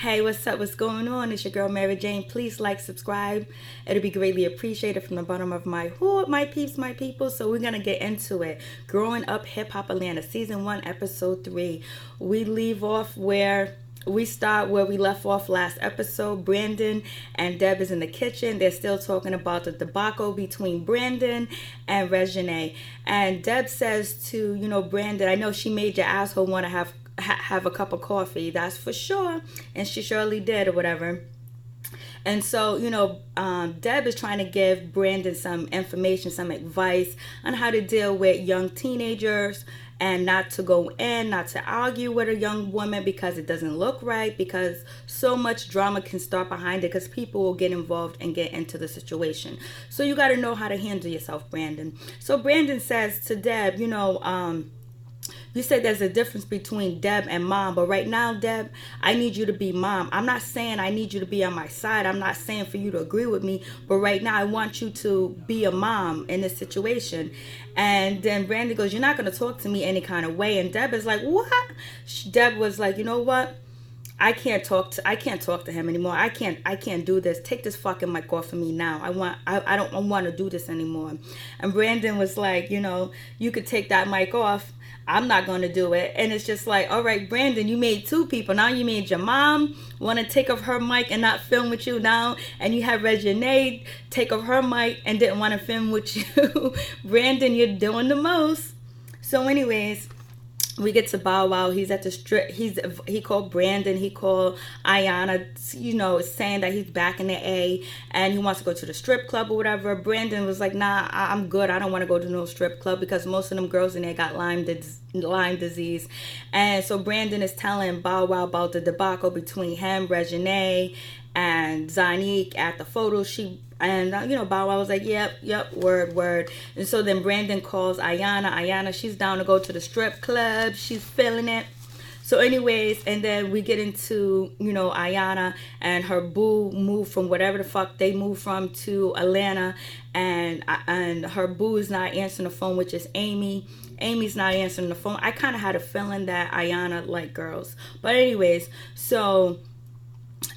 Hey, what's up? What's going on? It's your girl Mary Jane. Please like, subscribe. It'll be greatly appreciated from the bottom of my heart, my peeps, my people. So we're gonna get into it. Growing Up Hip Hop Atlanta, Season 1, Episode 3. We leave off where we start where we left off last episode. Brandon and Deb is in the kitchen. They're still talking about the debacle between Brandon and Regine. And Deb says to, Brandon, I know she made your asshole want to have a cup of coffee, that's for sure, and she surely did, or whatever. And so, Deb is trying to give Brandon some information, some advice on how to deal with young teenagers and not to go in, not to argue with a young woman because it doesn't look right, because so much drama can start behind it because people will get involved and get into the situation. So you got to know how to handle yourself, Brandon. So Brandon says to Deb, you said there's a difference between Deb and mom, but right now, Deb, I need you to be mom. I'm not saying I need you to be on my side. I'm not saying for you to agree with me, but right now I want you to be a mom in this situation. And then Brandon goes, you're not going to talk to me any kind of way. And Deb is like, what? Deb was like, you know what? I can't talk to him anymore. I can't do this. Take this fucking mic off of me now. I don't want to do this anymore. And Brandon was like, you could take that mic off. I'm not going to do it. And it's just like, all right, Brandon, you made two people. Now you made your mom want to take off her mic and not film with you now. And you have Regine take off her mic and didn't want to film with you. Brandon, you're doing the most. So anyways, we get to Bow Wow. He's at the strip. He called Brandon. He called Ayana, saying that he's back in the A and he wants to go to the strip club or whatever. Brandon was like, nah, I'm good. I don't want to go to no strip club because most of them girls in there got Lyme disease. And so Brandon is telling Bow Wow about the debacle between him, Regine, and Zanique at the photo shoot. And, Bow Wow was like, yep, word. And so then Brandon calls Ayana. She's down to go to the strip club. She's feeling it. So anyways, and then we get into, Ayana and her boo moved from whatever the fuck they moved from to Atlanta. And her boo is not answering the phone, which is Amy. Amy's not answering the phone. I kind of had a feeling that Ayana liked girls. But anyways, so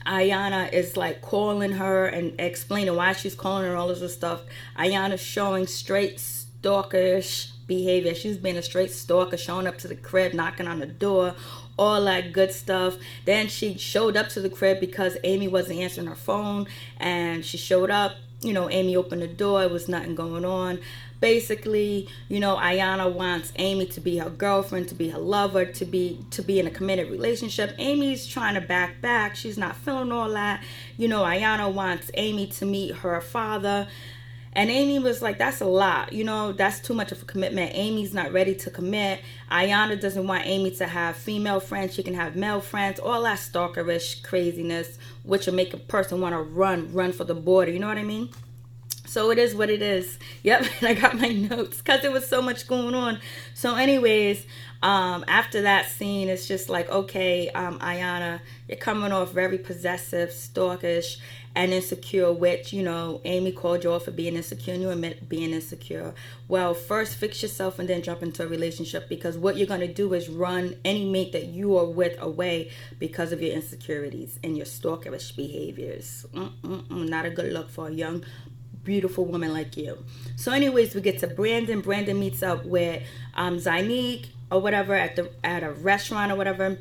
Ayana is like calling her and explaining why she's calling her, all this stuff. Ayana's showing straight stalkerish behavior. She's been a straight stalker, showing up to the crib, knocking on the door, all that good stuff. Then she showed up to the crib because Amy wasn't answering her phone, and she showed up. Amy opened the door. It was nothing going on. Basically, Ayana wants Amy to be her girlfriend, to be her lover, to be in a committed relationship. Amy's trying to back. She's not feeling all that. Ayana wants Amy to meet her father. And Amy was like, that's a lot. That's too much of a commitment. Amy's not ready to commit. Ayana doesn't want Amy to have female friends. She can have male friends. All that stalkerish craziness, which will make a person want to run for the border. You know what I mean? So it is what it is. Yep, and I got my notes because there was so much going on. So anyways, after that scene, it's just like, okay, Ayana, you're coming off very possessive, stalkish, and insecure, which, Amy called you off for being insecure, and you admit being insecure. Well, first fix yourself and then jump into a relationship, because what you're going to do is run any mate that you are with away because of your insecurities and your stalkerish behaviors. Not a good look for a young, beautiful woman like you. So anyways, we get to Brandon. Brandon meets up with Zanique or whatever at a restaurant or whatever.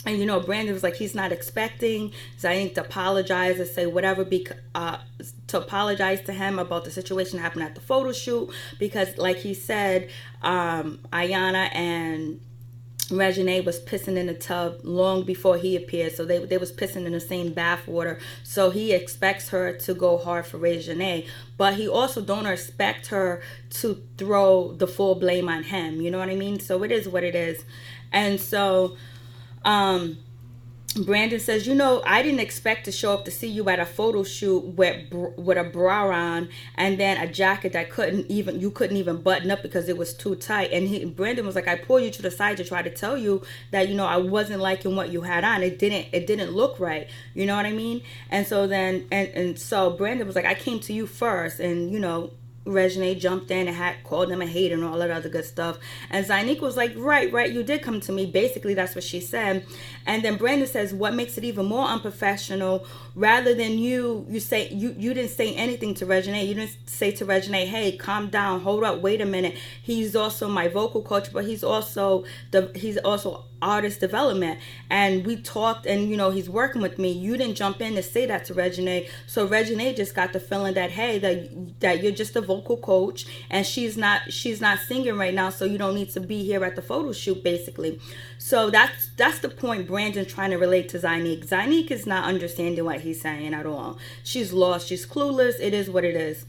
And Brandon was like, he's not expecting Zanique to apologize or say whatever, to apologize to him about the situation that happened at the photo shoot, because like he said, Ayana and Regine was pissing in the tub long before he appeared. So they was pissing in the same bath water. So he expects her to go hard for Regine, but he also don't expect her to throw the full blame on him. You know what I mean? So it is what it is. And so Brandon says, I didn't expect to show up to see you at a photo shoot with a bra on and then a jacket that you couldn't even button up because it was too tight. And Brandon was like, I pulled you to the side to try to tell you that, I wasn't liking what you had on. It didn't look right. You know what I mean? And so then, and so Brandon was like, I came to you first, and, Regine jumped in and had called him a hater and all that other good stuff. And Zinique was like, right, you did come to me. Basically, that's what she said. And then Brandon says, what makes it even more unprofessional, rather than you say, you didn't say anything to Regine. You didn't say to Regine, hey, calm down, hold up, wait a minute. He's also my vocal coach, but he's also artist development, and we talked, and he's working with me. You didn't jump in to say that to Regine. So Regine just got the feeling that, hey, that you're just a vocal coach, and she's not singing right now, so you don't need to be here at the photo shoot, basically. So that's the point Brandon's trying to relate to Zinique. Zinique is not understanding what he's saying at all. She's lost, she's clueless. It is what it is.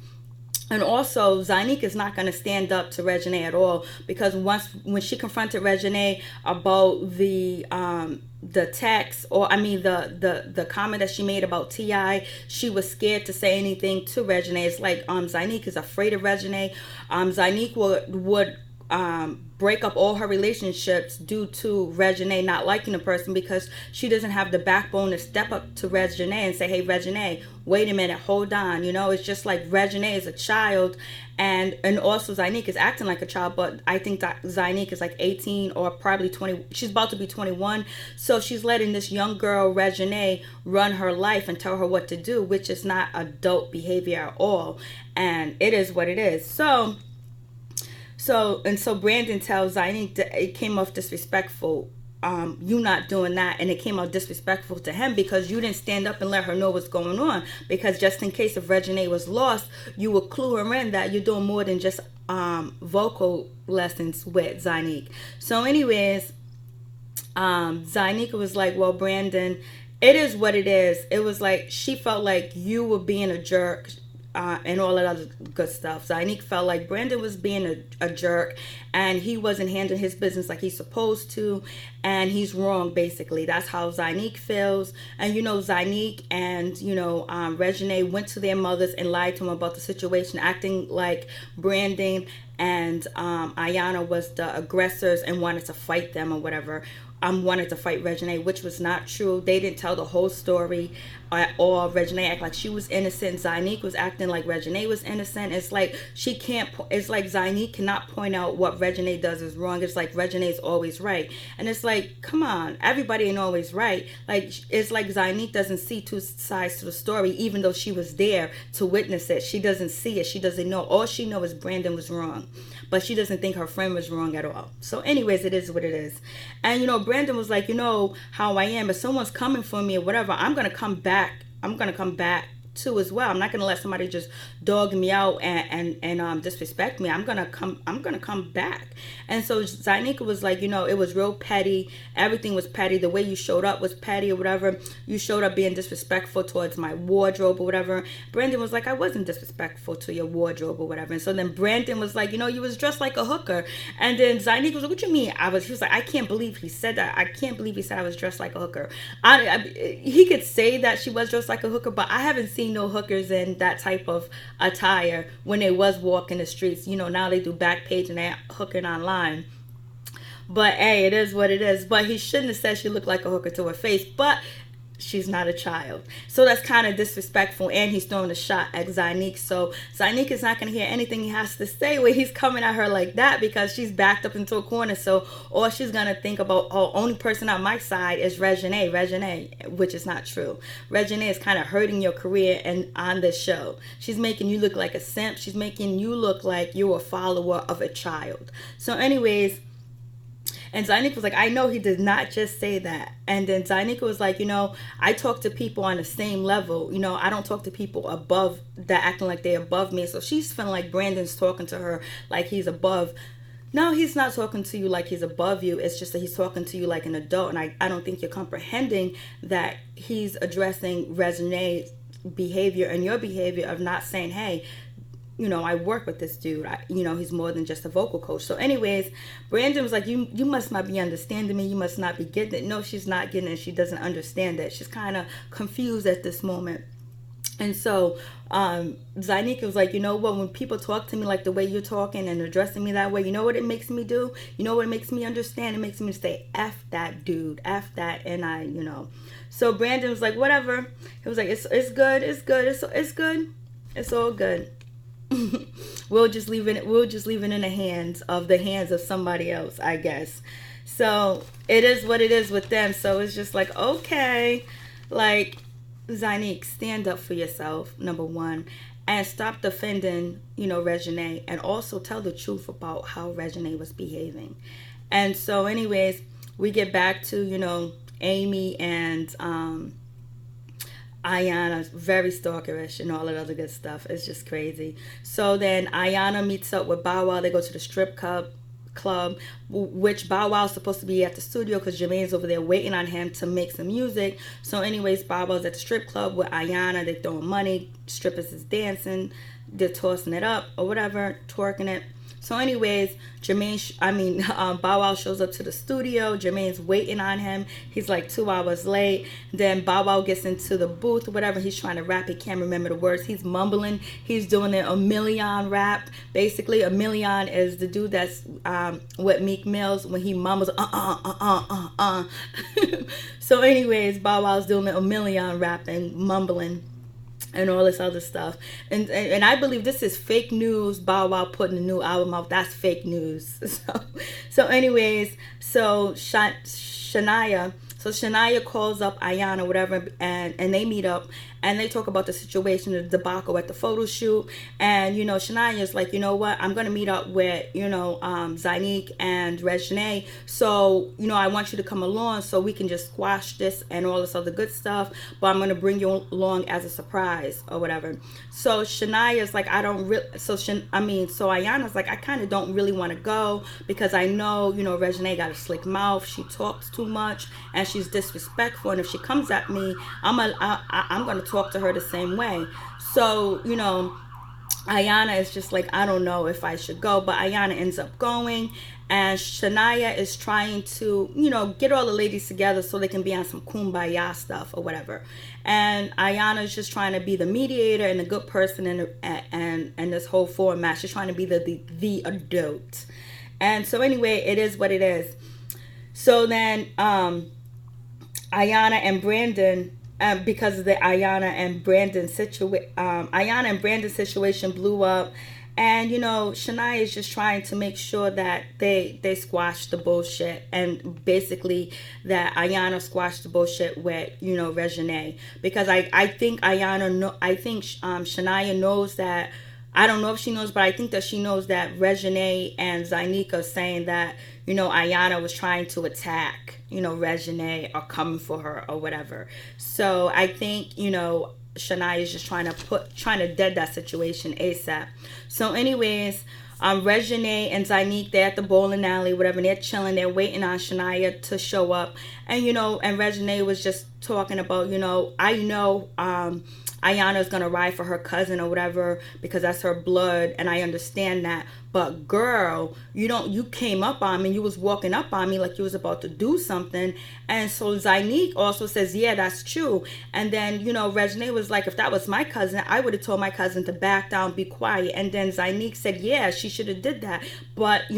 And also, Zinique is not going to stand up to Regine at all, because when she confronted Regine about the text, or the comment that she made about T.I., she was scared to say anything to Regine. It's like Zinique is afraid of Regine. Zinique would break up all her relationships due to Regine not liking the person, because she doesn't have the backbone to step up to Regine and say, hey, Regine, wait a minute, hold on. It's just like Regine is a child, and also Zinique is acting like a child, but I think that Zinique is like 18 or probably 20. She's about to be 21. So she's letting this young girl, Regine, run her life and tell her what to do, which is not adult behavior at all. And it is what it is. So Brandon tells Zinique that it came off disrespectful. You not doing that, and it came out disrespectful to him because you didn't stand up and let her know what's going on. Because just in case if Regine was lost, you would clue her in that you're doing more than just vocal lessons with Zinique. So anyways, Zinique was like, well, Brandon, it is what it is. It was like she felt like you were being a jerk. And all that other good stuff. Zinique felt like Brandon was being a jerk, and he wasn't handling his business like he's supposed to, and he's wrong, basically. That's how Zinique feels. And Zinique and Regine went to their mothers and lied to them about the situation, acting like Brandon and Ayana was the aggressors and wanted to fight them or whatever. Wanted to fight Regine, which was not true. They didn't tell the whole story at all. Regine acted like she was innocent. Zinique was acting like Regine was innocent. It's like it's like Zinique cannot point out what Regine does is wrong. It's like Regine is always right. And it's like, come on, everybody ain't always right. Like, it's like Zinique doesn't see two sides to the story, even though she was there to witness it. She doesn't see it. She doesn't know. All she knows is Brandon was wrong, but she doesn't think her friend was wrong at all. So anyways, it is what it is. And Brandon was like, how I am. If someone's coming for me or whatever, I'm going to come back. I'm going to come back too as well. I'm not going to let somebody just dog me out and disrespect me. I'm going to come back. And so Zinique was like, it was real petty. Everything was petty. The way you showed up was petty or whatever. You showed up being disrespectful towards my wardrobe or whatever. Brandon was like, I wasn't disrespectful to your wardrobe or whatever. And so then Brandon was like, you was dressed like a hooker. And then Zinique was like, what you mean? He was like, I can't believe he said that. I can't believe he said I was dressed like a hooker. He could say that she was dressed like a hooker, but I haven't seen no hookers in that type of attire when they was walking the streets. Now they do Backpage and they're hooking online. But hey, it is what it is. But he shouldn't have said she looked like a hooker to her face. But she's not a child. So that's kind of disrespectful. And he's throwing a shot at Zinique. So Zinique is not going to hear anything he has to say when he's coming at her like that, because she's backed up into a corner. So all she's going to think about, only person on my side is Regine, which is not true. Regine is kind of hurting your career and on this show. She's making you look like a simp. She's making you look like you're a follower of a child. So anyways, and Zinique was like, I know he did not just say that. And then Zinique was like, I talk to people on the same level. I don't talk to people above that, acting like they're above me. So she's feeling like Brandon's talking to her like he's above. No, he's not talking to you like he's above you. It's just that he's talking to you like an adult. And I don't think you're comprehending that he's addressing Regine's behavior and your behavior of not saying, hey, I work with this dude. He's more than just a vocal coach. So anyways, Brandon was like, you must not be understanding me. You must not be getting it. No, she's not getting it. She doesn't understand it. She's kind of confused at this moment. And so Zinique was like, what, when people talk to me like the way you're talking and addressing me that way, you know what it makes me do? You know what it makes me understand? It makes me say, F that dude, F that. And so Brandon was like, whatever. He was like, it's good. It's good. It's good. It's all good. we'll just leave it in the hands of somebody else, I guess. So it is what it is with them. So it's just like, okay, like, Zanique, stand up for yourself, number one, and stop defending, Regine, and also tell the truth about how Regine was behaving. And so, anyways, we get back to, Amy and Ayana, very stalkerish and all that other good stuff. It's just crazy. So then Ayana meets up with Bow Wow. They go to the strip club, which Bow Wow's supposed to be at the studio because Jermaine's over there waiting on him to make some music. So anyways, Bow Wow's at the strip club with Ayana. They're throwing money. Strippers is dancing. They're tossing it up or whatever, twerking it. So anyways, Bow Wow shows up to the studio. Jermaine's waiting on him. He's like 2 hours late. Then Bow Wow gets into the booth, whatever. He's trying to rap. He can't remember the words. He's mumbling. He's doing a million rap. Basically, a million is the dude that's with Meek Mills when he mumbles, So anyways, Bow Wow's doing a million rapping, mumbling, and all this other stuff. And I believe this is fake news. Bow Wow putting a new album out. That's fake news. So anyways, Shania calls up Ayana, whatever, and they meet up and they talk about the situation, the debacle at the photo shoot. And, Shania's like, you know what? I'm going to meet up with, Zanique and Regine. So, I want you to come along so we can just squash this and all this other good stuff. But I'm going to bring you along as a surprise or whatever. So Shania's like, so Ayana's like, I kind of don't really want to go because I know, Regine got a slick mouth. She talks too much and she's disrespectful. And if she comes at me, I'm going to talk to her the same way. So, Ayana is just like, I don't know if I should go, but Ayana ends up going, and Shania is trying to, get all the ladies together so they can be on some kumbaya stuff or whatever. And Ayana is just trying to be the mediator and the good person and this whole format. She's trying to be the adult. And so anyway, it is what it is. So then Ayana and Brandon, because of the Ayana and Brandon situation blew up, and Shania is just trying to make sure that they squash the bullshit, and basically that Ayana squashed the bullshit with Regine, because I think Shania knows that. I don't know if she knows, but I think that she knows that Regine and Zanique are saying that, Ayana was trying to attack, Regine or coming for her or whatever. So I think, Shania is just trying to dead that situation ASAP. So anyways, Regine and Zanique, they're at the bowling alley, whatever, and they're chilling. They're waiting on Shania to show up. And, and Regine was just talking about, I know, Ayana is going to ride for her cousin or whatever because that's her blood, and I understand that. But girl, you came up on me, you was walking up on me like you was about to do something. And so Zanique also says, yeah, that's true. And then, Regine was like, if that was my cousin, I would have told my cousin to back down, be quiet. And then Zanique said, yeah, she should have did that. But,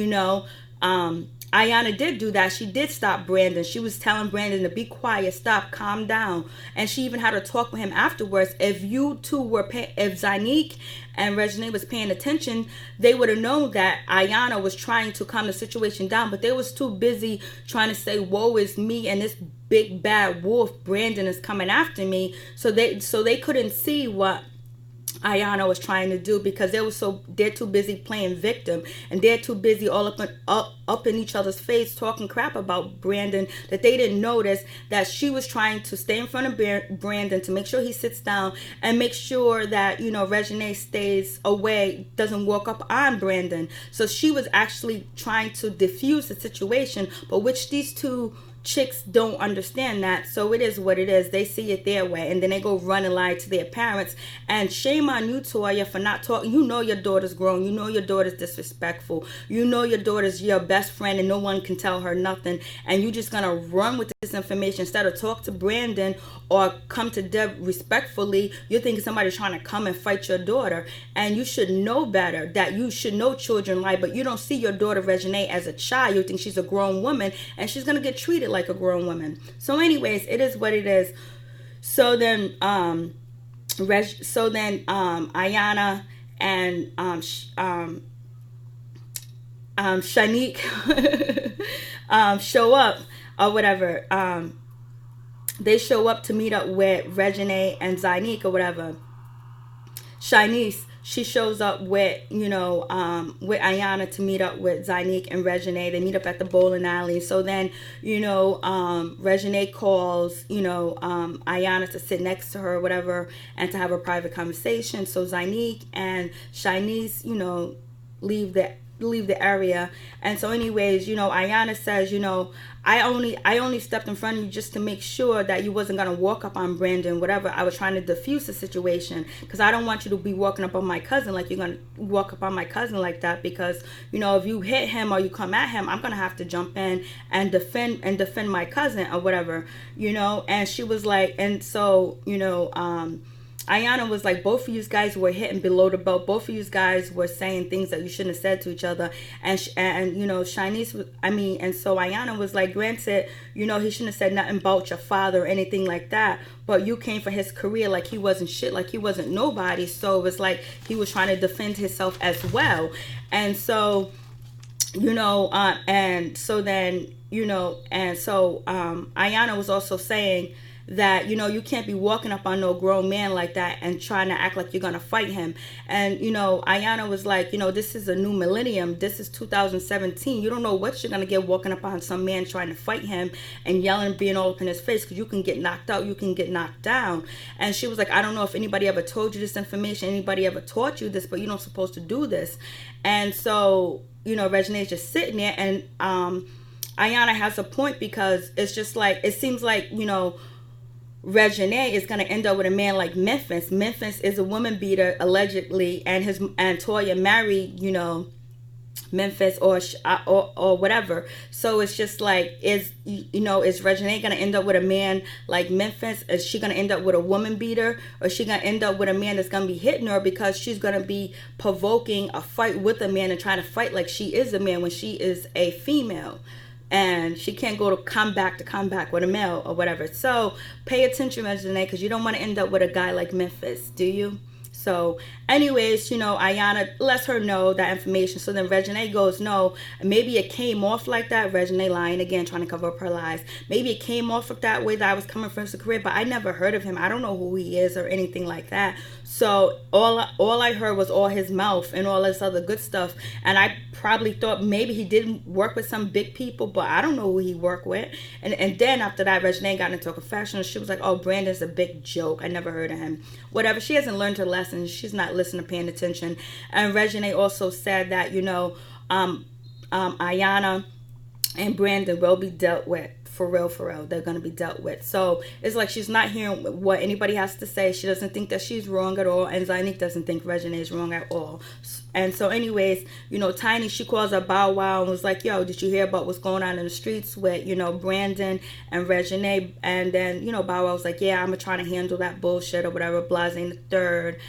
Ayana did do that. She did stop Brandon. She was telling Brandon to be quiet, stop, calm down. And she even had a talk with him afterwards. If you two if Zanique and Regine was paying attention, they would have known that Ayana was trying to calm the situation down, but they was too busy trying to say, woe is me, and this big bad wolf Brandon is coming after me. So they couldn't see what Ayana was trying to do, because they're too busy playing victim, and they're too busy all up in each other's face talking crap about Brandon, that they didn't notice that she was trying to stay in front of Brandon to make sure he sits down and make sure that Regine stays away, doesn't walk up on Brandon. So she was actually trying to diffuse the situation, but which these two chicks don't understand that. So it is what it is. They see it their way, and then they go run and lie to their parents. And shame on you, Toya, for not talking. Your daughter's grown. Your daughter's disrespectful. Your daughter's your best friend, and no one can tell her nothing. And you just gonna run with this information instead of talk to Brandon or come to Deb respectfully. You're thinking somebody's trying to come and fight your daughter, and you should know better. That you should know children lie, but you don't see your daughter Regine as a child. You think she's a grown woman, and she's gonna get treated like a grown woman. So anyways, it is what it is. So then Ayana and Shanique show up or whatever. They show up to meet up with Regine and Zynique or whatever. Shanice, she shows up with, with Ayana to meet up with Zynique and Regine. They meet up at the bowling alley. So then, Regine calls, Ayana to sit next to her or whatever and to have a private conversation. So Zynique and Shanice, leave the area. And so anyways, Ayana says, I only stepped in front of you just to make sure that you wasn't gonna walk up on Brandon, whatever. I was trying to diffuse the situation because I don't want you to be walking up on my cousin like you're gonna walk up on my cousin like that, because if you hit him or you come at him, I'm gonna have to jump in and defend my cousin or whatever, and she was like, and so Ayana was like, both of you guys were hitting below the belt. Both of you guys were saying things that you shouldn't have said to each other. And Shanice was, and so Ayana was like, granted, he shouldn't have said nothing about your father or anything like that. But you came for his career like he wasn't shit, like he wasn't nobody. So it was like he was trying to defend himself as well. And so, Ayana was also saying that you can't be walking up on no grown man like that and trying to act like you're gonna fight him. And Ayana was like, this is a new millennium, this is 2017, you don't know what you're gonna get walking up on some man trying to fight him and yelling, being all up in his face, because you can get knocked out, you can get knocked down. And she was like, I don't know if anybody ever told you this information, anybody ever taught you this, but you're not supposed to do this. And so Regine's just sitting there, and Ayana has a point, because it's just like, it seems like Regine is going to end up with a man like Memphis. Memphis is a woman beater, allegedly, and Toya married, Memphis or whatever. So it's just like, is Regine going to end up with a man like Memphis? Is she going to end up with a woman beater? Or is she going to end up with a man that's going to be hitting her because she's going to be provoking a fight with a man and trying to fight like she is a man when she is a female? And she can't go to comeback with a male or whatever. So pay attention, Regine, because you don't want to end up with a guy like Memphis, do you? So anyways, Ayana lets her know that information. So then Regine goes, no, maybe it came off like that. Regine lying again, trying to cover up her lies. Maybe it came off of that way that I was coming from his career, but I never heard of him. I don't know who he is or anything like that. So all I heard was all his mouth and all this other good stuff. And I probably thought maybe he didn't work with some big people, but I don't know who he worked with. And then after that, Regine got into a confessional. She was like, oh, Brandon's a big joke. I never heard of him. Whatever. She hasn't learned her lesson. She's not listening, paying attention. And Regine also said that, Ayana and Brandon will be dealt with. For real, they're going to be dealt with. So it's like she's not hearing what anybody has to say. She doesn't think that she's wrong at all, and Zynique doesn't think Regine is wrong at all. And so anyways, Tiny, she calls her Bow Wow and was like, yo, did you hear about what's going on in the streets with, Brandon and Regine? And then, Bow Wow was like, yeah, I'm trying to handle that bullshit or whatever, blase the third.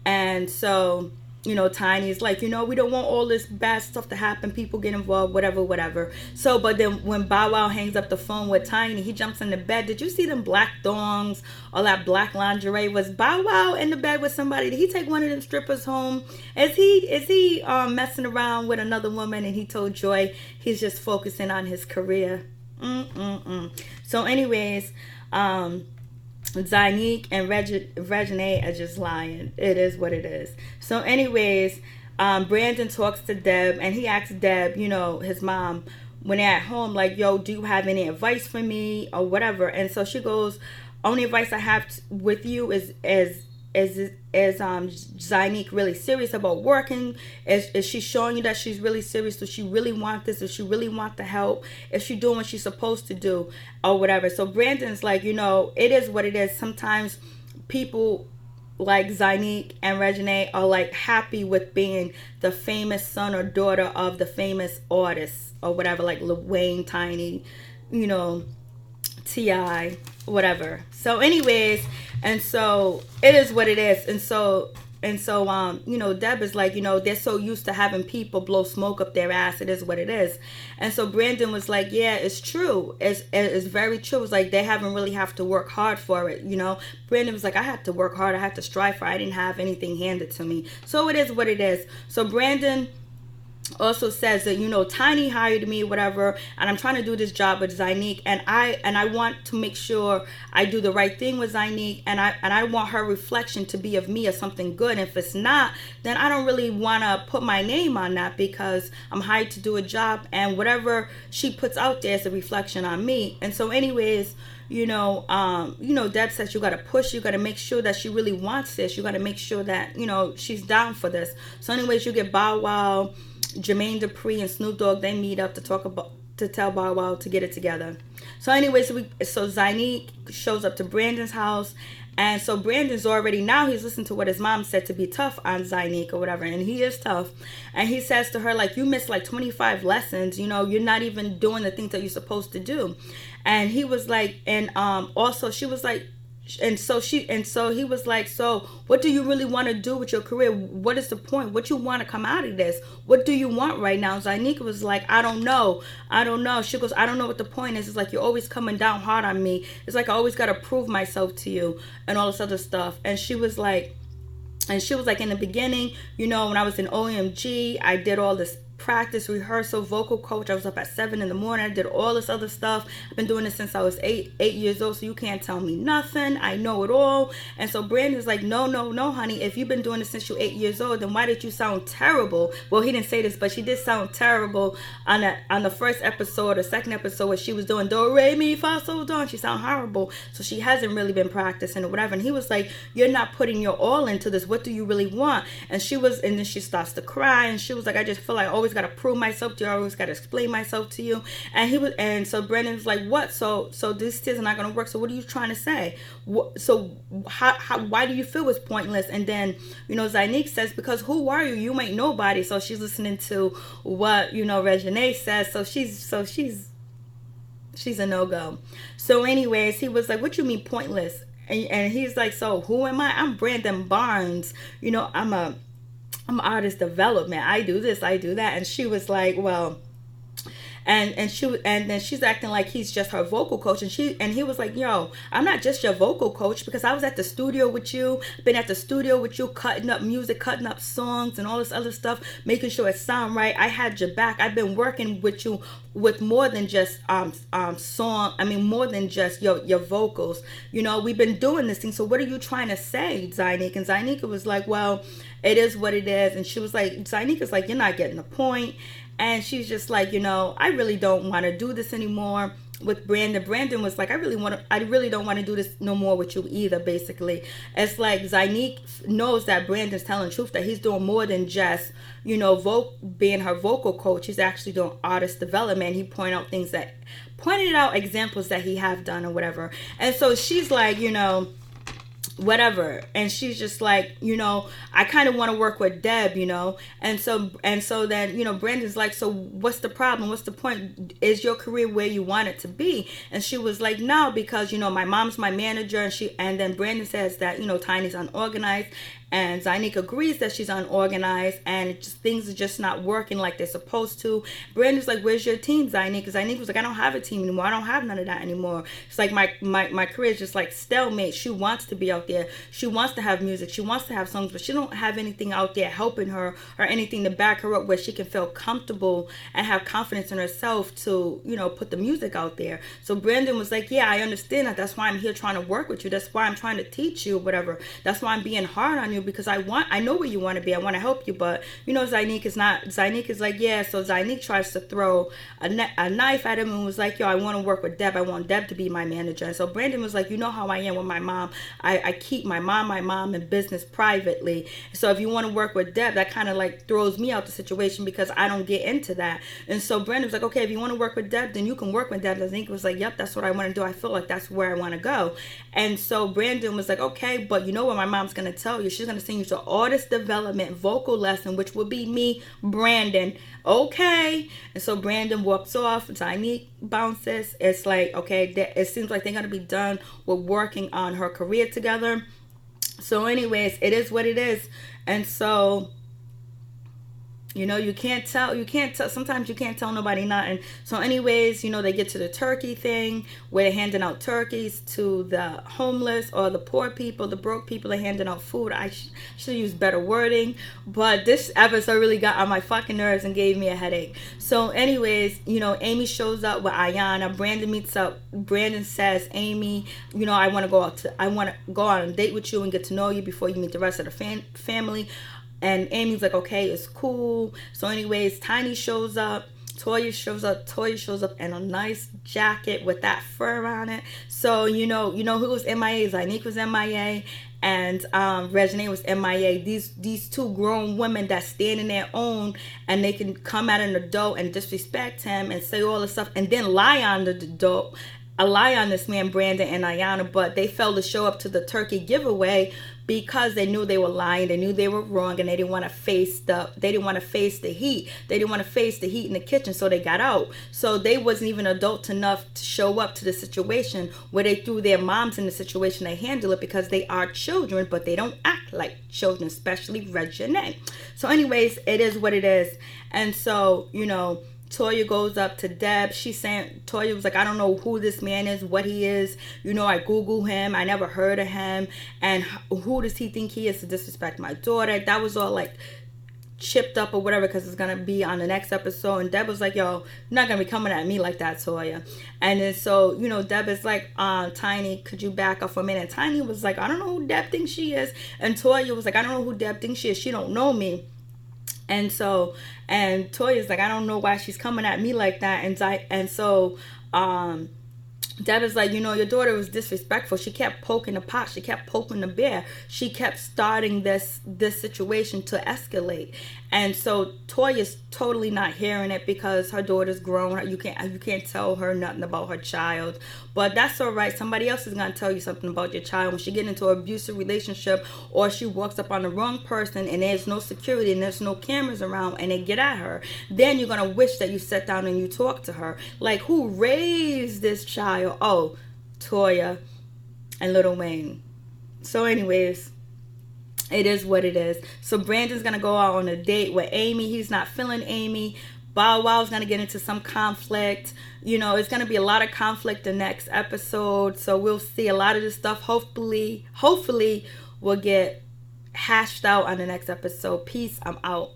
And so Tiny's like, we don't want all this bad stuff to happen, people get involved, whatever. So, but then when Bow Wow hangs up the phone with Tiny, he jumps in the bed. Did you see them black thongs, all that black lingerie? Was Bow Wow in the bed with somebody? Did he take one of them strippers home? Is he messing around with another woman? And he told Joy he's just focusing on his career. So anyways, Zynique and Regine are just lying. It is what it is. So anyways, Brandon talks to Deb, and he asks Deb, his mom, when they're at home, like, yo, do you have any advice for me or whatever? And so she goes, only advice I have with you is Zynique really serious about working? Is she showing you that she's really serious? Does she really want this? Does she really want the help? Is she doing what she's supposed to do or whatever? So Brandon's like, it is what it is. Sometimes people like Zynique and Regine are like happy with being the famous son or daughter of the famous artists or whatever, like Lil Wayne, Tiny, T.I., whatever. So anyways, and so it is what it is. And so you know, Deb is like, you know, they're so used to having people blow smoke up their ass. It is what it is. And so Brandon was like, yeah, it's true. It's very true. It's like they haven't really have to work hard for it, you know. Brandon was like, I had to work hard. I had to strive for it. I didn't have anything handed to me. So it is what it is. So Brandon also says that, you know, Tiny hired me, whatever, and I'm trying to do this job with Zynique, and I want to make sure I do the right thing with Zynique, and I want her reflection to be of me as something good. And if it's not, then I don't really want to put my name on that, because I'm hired to do a job, and whatever she puts out there is a reflection on me. And so anyways, you know, Deb says you got to push, you got to make sure that she really wants this, you got to make sure that, you know, she's down for this. So anyways, you get Bow Wow, Jermaine Dupri, and Snoop Dogg. They meet up to tell Bow Wow to get it together. So anyways, so Zynique shows up to Brandon's house, and so Brandon's already, now he's listening to what his mom said to be tough on Zynique or whatever, and he is tough. And he says to her, like, you missed like 25 lessons, you know, you're not even doing the things that you're supposed to do. And he was like, and also she was like, and so he was like, so what do you really want to do with your career? What is the point? What you want to come out of this? What do you want right now? Zynique was like, I don't know. She goes, I don't know what the point is. It's like, you're always coming down hard on me. It's like I always got to prove myself to you and all this other stuff. And she was like, in the beginning, you know, when I was in OMG, I did all this practice, rehearsal, vocal coach. I was up at 7 in the morning. I did all this other stuff. I've been doing this since I was eight years old, so you can't tell me nothing. I know it all. And so Brandon's like, no, honey. If you've been doing this since you're 8 years old, then why did you sound terrible? Well, he didn't say this, but she did sound terrible on the first episode or second episode where she was doing do, re, mi, fa, sol, do. She sounded horrible. So she hasn't really been practicing or whatever. And he was like, you're not putting your all into this. What do you really want? And then she starts to cry, and she was like, I just feel like I always got to prove myself to you. I always got to explain myself to you. And so Brandon was like, what? So these tears are not going to work. So what are you trying to say? Why do you feel it's pointless? And then, you know, Zynique says, because who are you? You ain't nobody. So she's listening to what, you know, Reginae says. So she's a no-go. So anyways, he was like, what you mean pointless? And he's like, so who am I? I'm Brandon Barnes. You know, I'm artist development. I do this, I do that. And she was like, well, and then she's acting like he's just her vocal coach, and he was like, yo, I'm not just your vocal coach, because I was at the studio with you, been at the studio with you, cutting up music, cutting up songs and all this other stuff, making sure it sound right. I had your back. I've been working with you with more than just more than just your vocals. You know, we've been doing this thing. So what are you trying to say, Zynique? And Zynique was like, well, it is what it is. And she was like, Zynique is like, you're not getting the point. And she's just like, you know, I really don't want to do this anymore with Brandon. Brandon was like, I really don't want to do this no more with you either, basically. It's like Zynique knows that Brandon's telling the truth, that he's doing more than just, you know, being her vocal coach. He's actually doing artist development. He pointed out examples that he have done or whatever. And so she's like, you know, whatever. And she's just like, you know, I kind of want to work with Deb, you know. And so then, you know, Brandon's like, so what's the problem? What's the point? Is your career where you want it to be? And she was like, no, because, you know, my mom's my manager. And then Brandon says that, you know, Tiny's unorganized. And Zynique agrees that she's unorganized, and things are just not working like they're supposed to. Brandon's like, where's your team, Zynique? Because Zynique was like, I don't have a team anymore. I don't have none of that anymore. It's like my career is just like stalemate. She wants to be out there. She wants to have music. She wants to have songs, but she don't have anything out there helping her or anything to back her up where she can feel comfortable and have confidence in herself to, you know, put the music out there. So Brandon was like, yeah, I understand that. That's why I'm here trying to work with you. That's why I'm trying to teach you, whatever. That's why I'm being hard on you, because I know where you want to be. I want to help you. But, you know, Zynique is like, yeah. So Zynique tries to throw a knife at him and was like, yo, I want to work with Deb. I want Deb to be my manager. And so Brandon was like, you know how I am with my mom. I keep my mom in business privately. So if you want to work with Deb, that kind of like throws me out the situation, because I don't get into that. And so Brandon was like, okay, if you want to work with Deb, then you can work with Deb. Zynique was like, yep, that's what I want to do. I feel like that's where I want to go. And so Brandon was like, okay, but you know what my mom's going to tell you? She's going to send you to artist development vocal lesson, which will be me, Brandon. Okay. And so Brandon walks off. Zynique bounces. It's like, okay, it seems like they're going to be done with working on her career together. So anyways, it is what it is. And so, you can't tell, sometimes you can't tell nobody nothing. So anyways, they get to the turkey thing where they're handing out turkeys to the homeless or the poor people, the broke people. They're handing out food. I should use better wording, but this episode really got on my fucking nerves and gave me a headache. So anyways, Amy shows up with Ayanna. Brandon meets up. Brandon says, Amy, I want to go on a date with you and get to know you before you meet the rest of the family. And Amy's like, okay, it's cool. So anyways, Tiny shows up. Toya shows up in a nice jacket with that fur on it. So, who was MIA? Zanique was MIA. And Reginae was MIA. These two grown women that stand in their own, and they can come at an adult and disrespect him and say all this stuff and then lie on the adult. Lie on this man, Brandon and Ayanna, but they failed to show up to the turkey giveaway because they knew they were lying, they knew they were wrong, and they didn't want to face the heat. They didn't want to face the heat in the kitchen, so they got out. So they wasn't even adult enough to show up to the situation where they threw their moms in the situation. They handle it because they are children, but they don't act like children, especially Reginae. So anyways, it is what it is. And so, Toya goes up to Deb. Toya was like, I don't know who this man is, what he is. I Google him. I never heard of him. And who does he think he is to disrespect my daughter? That was all like chipped up or whatever because it's going to be on the next episode. And Deb was like, yo, you're not going to be coming at me like that, Toya. And then so, Deb is like, Tiny, could you back up for a minute? And Tiny was like, I don't know who Deb thinks she is. And Toya was like, I don't know who Deb thinks she is. She don't know me. And Toya's like, I don't know why she's coming at me like that. And so Deb is like, your daughter was disrespectful. She kept poking the pot. She kept poking the bear. She kept starting this situation to escalate. And so Toya's totally not hearing it because her daughter's grown. You can't tell her nothing about her child. But that's all right. Somebody else is going to tell you something about your child. When she gets into an abusive relationship or she walks up on the wrong person and there's no security and there's no cameras around and they get at her, then you're going to wish that you sat down and you talked to her. Like, who raised this child? Oh, Toya and Lil Wayne. So anyways, it is what it is. So Brandon's going to go out on a date with Amy. He's not feeling Amy. Bow Wow's going to get into some conflict. It's going to be a lot of conflict the next episode. So we'll see a lot of this stuff. Hopefully will get hashed out on the next episode. Peace. I'm out.